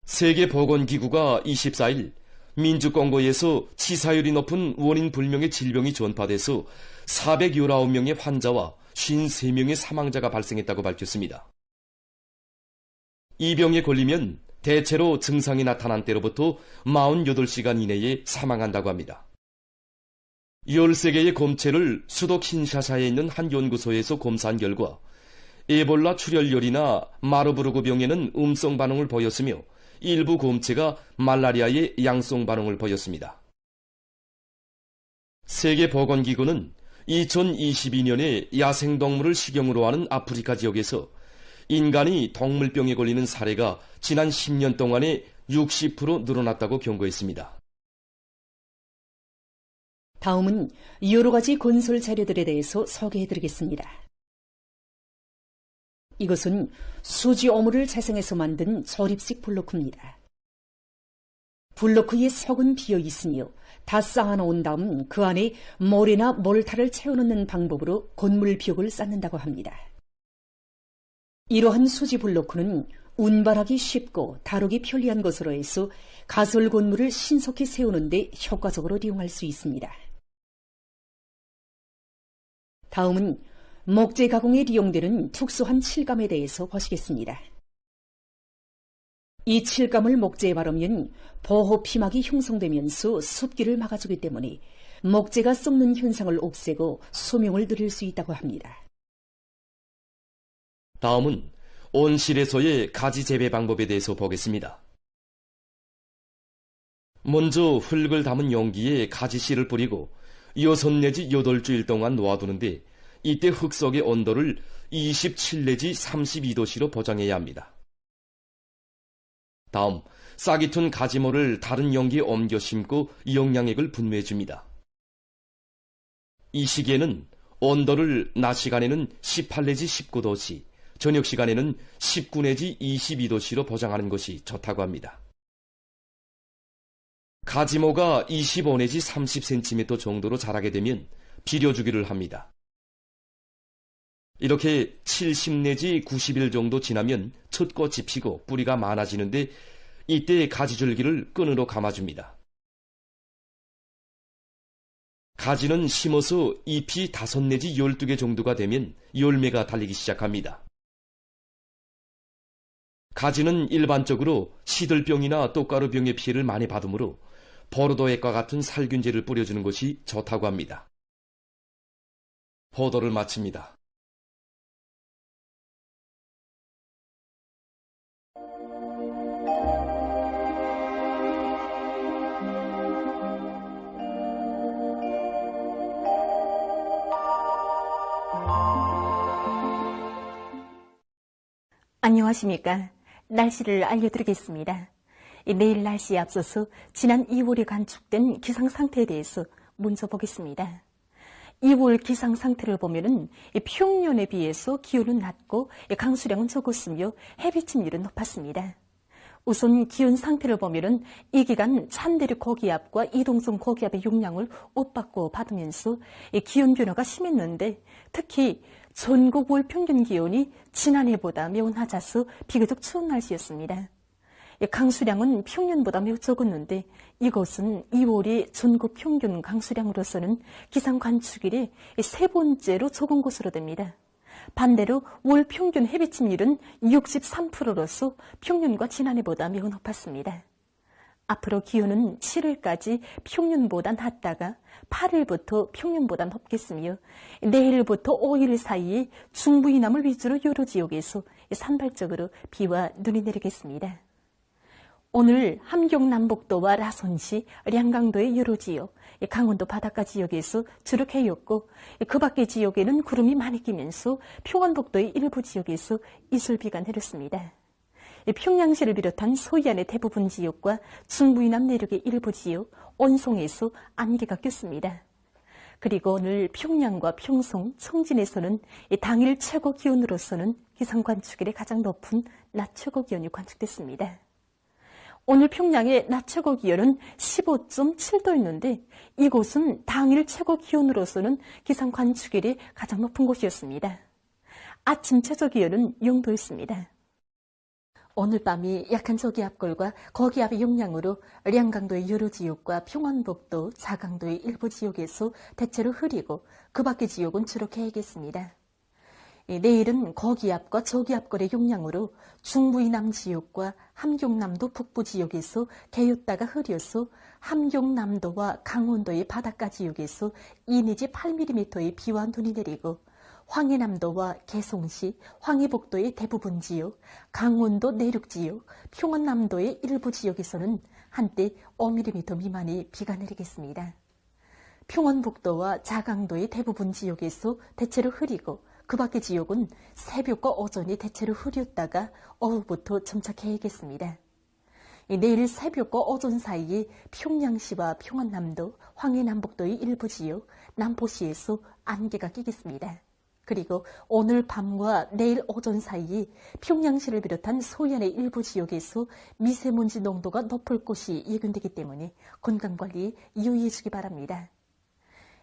세계보건기구가 24일 민주공고에서 치사율이 높은 원인 불명의 질병이 전파돼서 419명의 환자와 53명의 사망자가 발생했다고 밝혔습니다. 이 병에 걸리면 대체로 증상이 나타난 때로부터 48시간 이내에 사망한다고 합니다. 13개의 곰체를 수도 킨샤사에 있는 한 연구소에서 검사한 결과 에볼라 출혈열이나 마르부르그 병에는 음성 반응을 보였으며 일부 곰체가 말라리아의 양성 반응을 보였습니다. 세계보건기구는 2022년에 야생동물을 식용으로 하는 아프리카 지역에서 인간이 동물병에 걸리는 사례가 지난 10년 동안에 60% 늘어났다고 경고했습니다. 다음은 여러 가지 건설 재료들에 대해서 소개해드리겠습니다. 이것은 수지 오물을 재생해서 만든 조립식 블로크입니다. 블로크의 속은 비어 있으며 다 쌓아놓은 다음 그 안에 모래나 몰타를 채워넣는 방법으로 건물 벽을 쌓는다고 합니다. 이러한 수지 블로크는 운반하기 쉽고 다루기 편리한 것으로 해서 가설 건물을 신속히 세우는 데 효과적으로 이용할 수 있습니다. 다음은 목재 가공에 이용되는 특수한 칠감에 대해서 보시겠습니다. 이 칠감을 목재에 바르면 보호 피막이 형성되면서 습기를 막아주기 때문에 목재가 썩는 현상을 없애고 수명을 늘릴 수 있다고 합니다. 다음은 온실에서의 가지 재배 방법에 대해서 보겠습니다. 먼저 흙을 담은 용기에 가지씨를 뿌리고 6 내지 8주일 동안 놓아두는데 이때 흙 속의 온도를 27 내지 32도씨로 보정해야 합니다. 다음 싹이 튼 가지모를 다른 용기에 옮겨 심고 영양액을 분무해줍니다. 이 시기에는 온도를 낮 시간에는 18 내지 19도씨, 저녁 시간에는 19 내지 22도씨로 보정하는 것이 좋다고 합니다. 가지모가 25 내지 30cm 정도로 자라게 되면 비료주기를 합니다. 이렇게 70 내지 90일 정도 지나면 첫 꽃이 피고 뿌리가 많아지는데 이때 가지줄기를 끈으로 감아줍니다. 가지는 심어서 잎이 5 내지 12개 정도가 되면 열매가 달리기 시작합니다. 가지는 일반적으로 시들병이나 떡가루병의 피해를 많이 받으므로 버르도액과 같은 살균제를 뿌려주는 것이 좋다고 합니다. 보도를 마칩니다. 안녕하십니까. 날씨를 알려드리겠습니다. 내일 날씨에 앞서서 지난 2월에 관측된 기상 상태에 대해서 먼저 보겠습니다. 2월 기상 상태를 보면은 평년에 비해서 기온은 낮고 강수량은 적었으며 해비침률은 높았습니다. 우선 기온 상태를 보면은 이 기간 찬대륙 고기압과 이동성 고기압의 용량을 옷받고 받으면서 기온 변화가 심했는데 특히 전국 월 평균 기온이 지난해보다 매우 낮아서 비교적 추운 날씨였습니다. 강수량은 평년보다 매우 적었는데 이것은 2월의 전국 평균 강수량으로서는 기상 관측일이 3번째로 적은 것으로 됩니다. 반대로 월 평균 해비침률은 63%로서 평년과 지난해보다 매우 높았습니다. 앞으로 기온은 7일까지 평년보다 낮다가 8일부터 평년보다 높겠으며 내일부터 5일 사이에 중부 이남을 위주로 여러 지역에서 산발적으로 비와 눈이 내리겠습니다. 오늘 함경 남북도와 라선시, 량강도의 여러 지역, 강원도 바닷가 지역에서 주로 개였고 그 밖의 지역에는 구름이 많이 끼면서 평안북도의 일부 지역에서 이슬비가 내렸습니다. 평양시를 비롯한 서해안의 대부분 지역과 중부 이남 내륙의 일부 지역, 온송에서 안개가 꼈습니다. 그리고 오늘 평양과 평송, 청진에서는 당일 최고 기온으로서는 기상 관측일의 가장 높은 낮 최고 기온이 관측됐습니다. 오늘 평양의 낮 최고 기온은 15.7도였는데 이곳은 당일 최고 기온으로서는 기상 관측일이 가장 높은 곳이었습니다. 아침 최저 기온은 0도였습니다. 오늘 밤이 약한 저기압골과 거기압의 영향으로 량강도의 여러 지역과 평안북도, 자강도의 일부 지역에서 대체로 흐리고 그 밖의 지역은 주로 개겠습니다. 내일은 거기압과 저기압골의 영향으로 중부 이남 지역과 함경남도 북부 지역에서 개였다가 흐려서 함경남도와 강원도의 바닷가 지역에서 2 내지 8mm의 비와 눈이 내리고 황해남도와 개송시, 황해북도의 대부분 지역, 강원도 내륙 지역, 평안남도의 일부 지역에서는 한때 5mm 미만의 비가 내리겠습니다. 평안북도와 자강도의 대부분 지역에서 대체로 흐리고 그 밖의 지역은 새벽과 오전이 대체로 흐렸다가 오후부터 점차 개겠습니다. 내일 새벽과 오전 사이에 평양시와 평안남도, 황해남북도의 일부 지역, 남포시에서 안개가 끼겠습니다. 그리고 오늘 밤과 내일 오전 사이에 평양시를 비롯한 서해안의 일부 지역에서 미세먼지 농도가 높을 것이 예견되기 때문에 건강관리에 유의해 주기 바랍니다.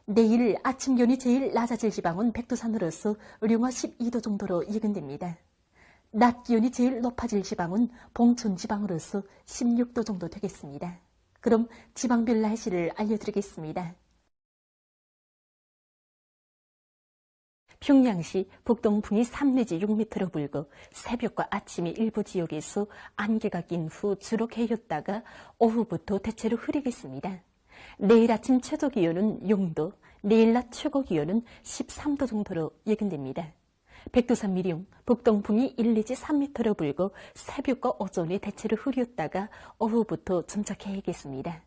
내일 아침 기온이 제일 낮아질 지방은 백두산으로서 영하 12도 정도로 예견됩니다. 낮 기온이 제일 높아질 지방은 봉천 지방으로서 16도 정도 되겠습니다. 그럼 지방별 날씨를 알려드리겠습니다. 평양시 북동풍이 3 내지 6m로 불고 새벽과 아침에 일부 지역에서 안개가 낀 후 주로 개였다가 오후부터 대체로 흐리겠습니다. 내일 아침 최저 기온은 0도, 내일 낮 최고 기온은 13도 정도로 예견됩니다. 백두산 미령, 북동풍이 1 내지 3m로 불고 새벽과 오전에 대체로 흐렸다가 오후부터 점차 개겠습니다.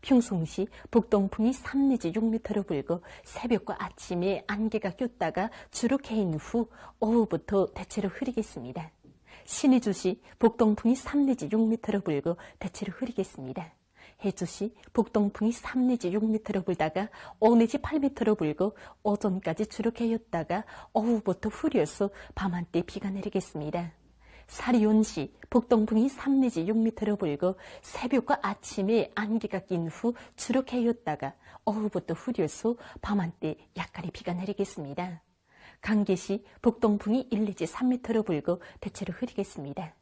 평송시 북동풍이 3 내지 6m로 불고 새벽과 아침에 안개가 꼈다가 주로 개인 후 오후부터 대체로 흐리겠습니다. 신의주시 북동풍이 3 내지 6m로 불고 대체로 흐리겠습니다. 해주시 북동풍이 3 내지 6m로 불다가 5 내지 8m로 불고 오전까지 주로 개였다가 오후부터 흐려서 밤 한때 비가 내리겠습니다. 사리온시 북동풍이 3 내지 6m로 불고 새벽과 아침에 안개가 낀 후 주로 개였다가 오후부터 흐려서 밤 한때 약간의 비가 내리겠습니다. 강계시 북동풍이 1 내지 3m로 불고 대체로 흐리겠습니다.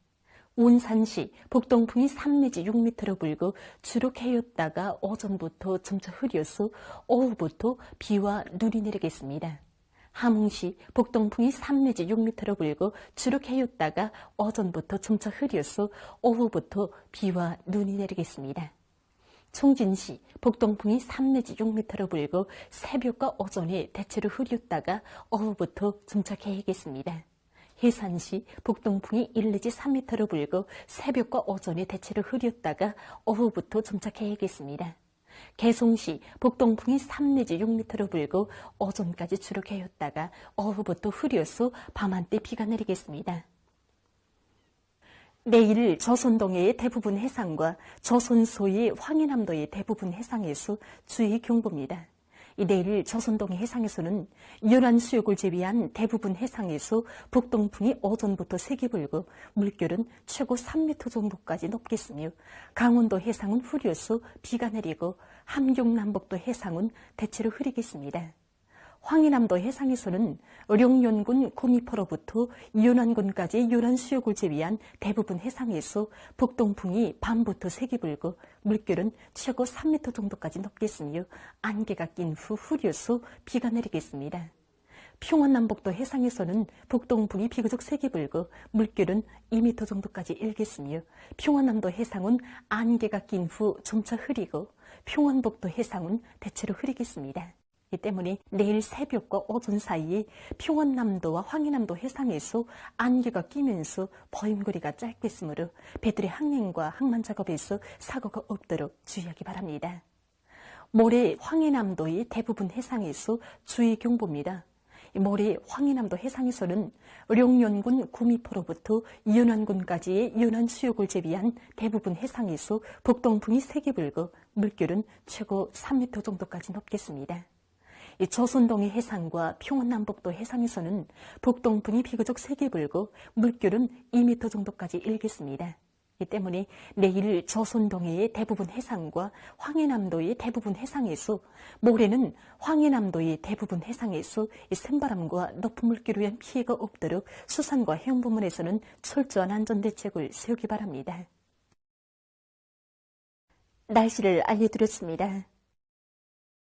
운산시 북동풍이 3 내지 6m로 불고 주로 개였다가 오전부터 점차 흐려서 오후부터 비와 눈이 내리겠습니다. 함흥시 북동풍이 3 내지 6m로 불고 주로 개였다가 오전부터 점차 흐려서 오후부터 비와 눈이 내리겠습니다. 총진시 북동풍이 3 내지 6m로 불고 새벽과 오전에 대체로 흐렸다가 오후부터 점차 개겠습니다. 해산시 북동풍이 1 내지 3m로 불고 새벽과 오전에 대체로 흐렸다가 오후부터 점차 개겠습니다. 개송시 북동풍이 3 내지 6m로 불고 오전까지 주로 개였다가 오후부터 흐려서 밤한때 비가 내리겠습니다. 내일 조선동해의 대부분 해상과 조선소의 황해남도의 대부분 해상에서 주의 경보입니다. 내일 조선동해 해상에서는 연안 수역을 제외한 대부분 해상에서 북동풍이 오전부터 세게 불고 물결은 최고 3m 정도까지 높겠으며 강원도 해상은 흐려서 비가 내리고 함경남북도 해상은 대체로 흐리겠습니다. 황해남도 해상에서는 룡연군 구미포로부터 연안군까지 연안 수역을 제외한 대부분 해상에서 북동풍이 밤부터 세게 불고 물결은 최고 3m 정도까지 높겠으며 안개가 낀 후 흐려서 비가 내리겠습니다. 평안남북도 해상에서는 북동풍이 비교적 세게 불고 물결은 2m 정도까지 일겠으며 평안남도 해상은 안개가 낀 후 점차 흐리고 평안북도 해상은 대체로 흐리겠습니다. 이 때문에 내일 새벽과 오전 사이에 평안남도와 황해남도 해상에서 안개가 끼면서 보임거리가 짧겠으므로 배들의 항행과 항만 작업에서 사고가 없도록 주의하기 바랍니다. 모레 황해남도의 대부분 해상에서 주의 경보입니다. 모레 황해남도 해상에서는 룡연군 구미포로부터 연안군까지의 연안 수역을 제외한 대부분 해상에서 북동풍이 세게 불고 물결은 최고 3m 정도까지 높겠습니다. 조선동해 해상과 평안남북도 해상에서는 북동풍이 비교적 세게 불고 물결은 2m 정도까지 일겠습니다. 이 때문에 내일 조선동해의 대부분 해상과 황해남도의 대부분 해상에서 모레는 황해남도의 대부분 해상에서 센바람과 높은 물결에 의한 피해가 없도록 수산과 해운부문에서는 철저한 안전대책을 세우기 바랍니다. 날씨를 알려드렸습니다.